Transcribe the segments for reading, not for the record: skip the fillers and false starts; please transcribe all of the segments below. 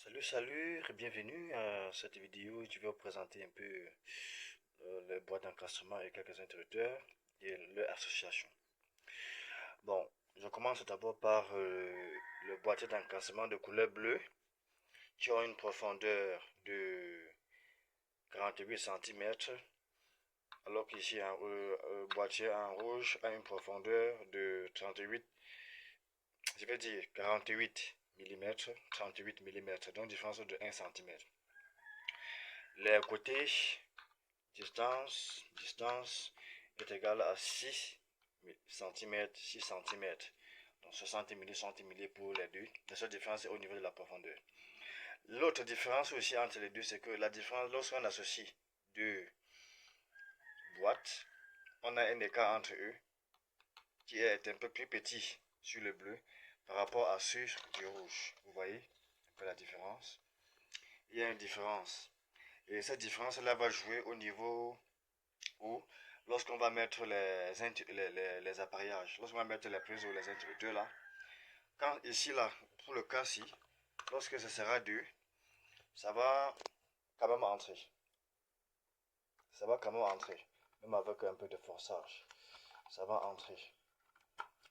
Salut et bienvenue à cette vidéo où je vais vous présenter un peu les boîtes d'encastrement et quelques interrupteurs et leur association. Bon, je commence d'abord par le boîtier d'encastrement de couleur bleue qui a une profondeur de 48 cm, alors qu'ici un boîtier en rouge a une profondeur de 38, je vais dire 48 mm, 38 mm, donc différence de 1 cm. Les côtés, distance est égale à 6 cm, 6 cm. Donc 60 mm, 60 mm pour les deux. La seule différence est au niveau de la profondeur. L'autre différence aussi entre les deux, c'est que la différence, lorsqu'on associe deux boîtes, on a un écart entre eux qui est un peu plus petit sur le bleu par rapport à sur du rouge. Vous voyez un peu la différence. Il y a une différence. Et cette différence-là va jouer au niveau où, lorsqu'on va mettre les appareillages, lorsqu'on va mettre les prises ou les interrupteurs là, quand ici là, pour le cas-ci, lorsque ce sera 2, ça va quand même entrer. Ça va quand même entrer. Même avec un peu de forçage. Ça va entrer.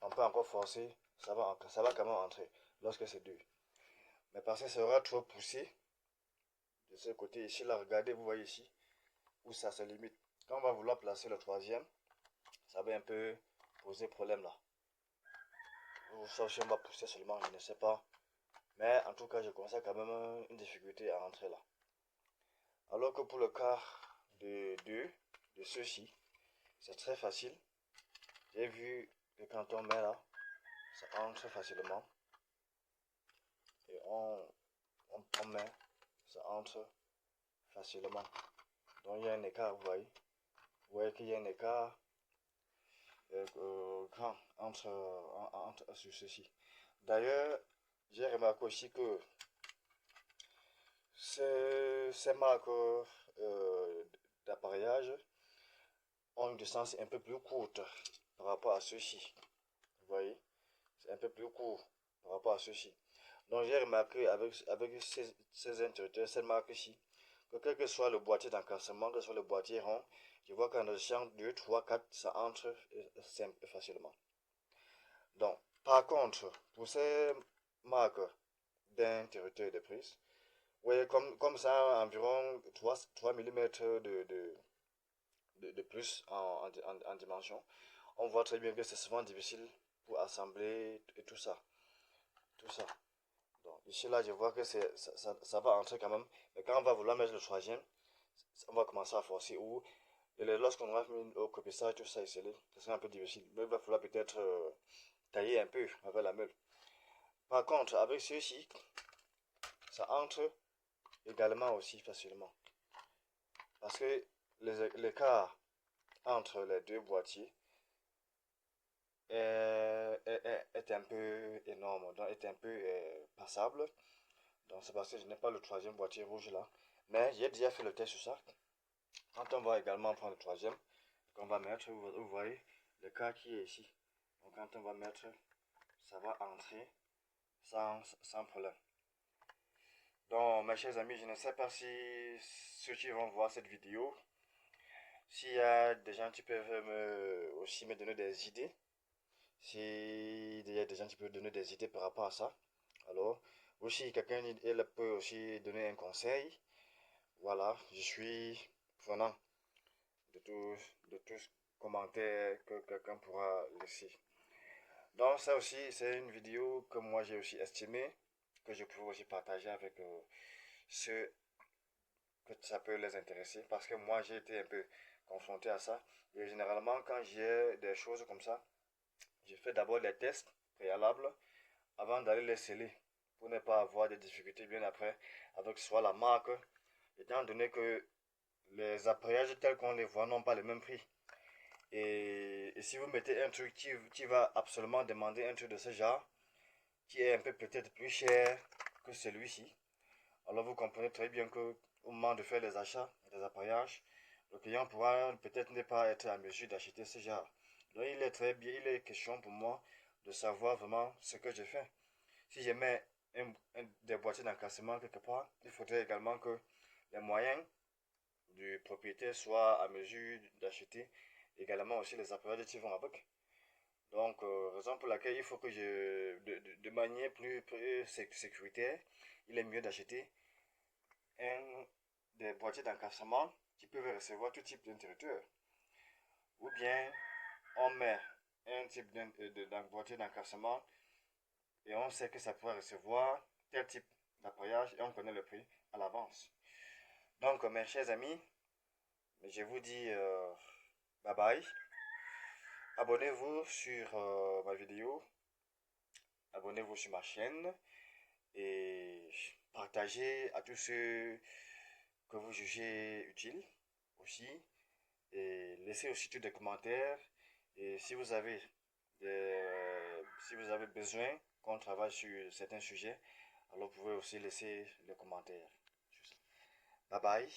On peut encore forcer, ça va quand même entrer. Lorsque c'est 2. Mais parce que ça sera trop poussé, de ce côté ici là, regardez, vous voyez ici, où ça se limite. Quand on va vouloir placer le troisième, ça va un peu poser problème là. Ou sauf si on va pousser seulement, je ne sais pas. Mais en tout cas, je constate quand même une difficulté à rentrer là. Alors que pour le cas de ceux-ci, c'est très facile. J'ai vu que quand on met là, ça entre facilement. Et on met, ça entre facilement. Donc il y a un écart, vous voyez. Vous voyez qu'il y a un écart grand entre sur ceci. D'ailleurs, j'ai remarqué aussi que ces marques d'appareillage ont une distance un peu plus courte par rapport à ceux-ci. Vous voyez, c'est un peu plus court par rapport à ceux-ci. Donc j'ai remarqué avec ces interrupteurs, cette marque-ci, que quel que soit le boîtier d'encastrement, que ce soit le boîtier rond, je vois qu'en champ 2, 3, 4, ça entre facilement. Donc, par contre, pour ces marques d'interrupteurs de prise, vous voyez, comme ça, environ 3 mm de plus en dimension, on voit très bien que c'est souvent difficile pour assembler et tout ça. Tout ça. Donc ici là, je vois que ça va entrer quand même. Mais quand on va vouloir mettre le troisième, on va commencer à forcer. Ou lorsqu'on va mettre au copissage, tout ça, ça sera un peu difficile. Mais il va falloir peut-être tailler un peu avec la meule. Par contre, avec ceux-ci, ça entre également aussi facilement. Parce que l'écart entre les deux boîtiers est un peu énorme, donc est un peu passable. Donc c'est parce que je n'ai pas le troisième boîtier rouge là. Mais j'ai déjà fait le test sur ça. Quand on va également prendre le troisième, qu'on va mettre, vous voyez le cas qui est ici. Donc quand on va mettre, ça va entrer sans problème. Donc mes chers amis, je ne sais pas si ceux qui vont voir cette vidéo, s'il y a des gens qui peuvent aussi me donner des idées. S'il y a des gens qui peuvent donner des idées par rapport à ça. Alors, aussi quelqu'un peut aussi donner un conseil. Voilà, je suis prenant de tous commentaires que quelqu'un pourra laisser. Donc ça aussi, c'est une vidéo que moi j'ai aussi estimé que je pourrais aussi partager avec ceux que ça peut les intéresser. Parce que moi j'ai été un peu confronté à ça. Et généralement, quand j'ai des choses comme ça, je fais d'abord des tests préalables avant d'aller les sceller pour ne pas avoir de difficultés bien après avec soit la marque, étant donné que les appareillages tels qu'on les voit n'ont pas le même prix. Et si vous mettez un truc qui va absolument demander un truc de ce genre, qui est un peu peut-être plus cher que celui-ci, alors vous comprenez très bien que au moment de faire les achats des appareillages, le client pourra peut-être ne pas être en mesure d'acheter ce genre. Donc il est très bien, il est question pour moi de savoir vraiment ce que je fais. Si je mets des boîtiers boîtier d'encaissement quelque part, il faudrait également que les moyens du propriétaire soient à mesure d'acheter également aussi les appareils qui vont avec. Donc, raison pour laquelle il faut que de manière plus sécuritaire, il est mieux d'acheter des boîtiers d'encaissement qui peuvent recevoir tout type d'interrupteur. Ou bien, on met un type d'un boîtier d'encaissement et on sait que ça pourra recevoir tel type d'appareillage et on connaît le prix à l'avance. Donc, mes chers amis, je vous dis bye bye. Abonnez-vous sur ma vidéo, abonnez-vous sur ma chaîne et partagez à tous ceux que vous jugez utiles aussi. Et laissez aussi tous des commentaires. Et si vous avez besoin qu'on travaille sur certains sujets, alors vous pouvez aussi laisser les commentaires. Bye bye.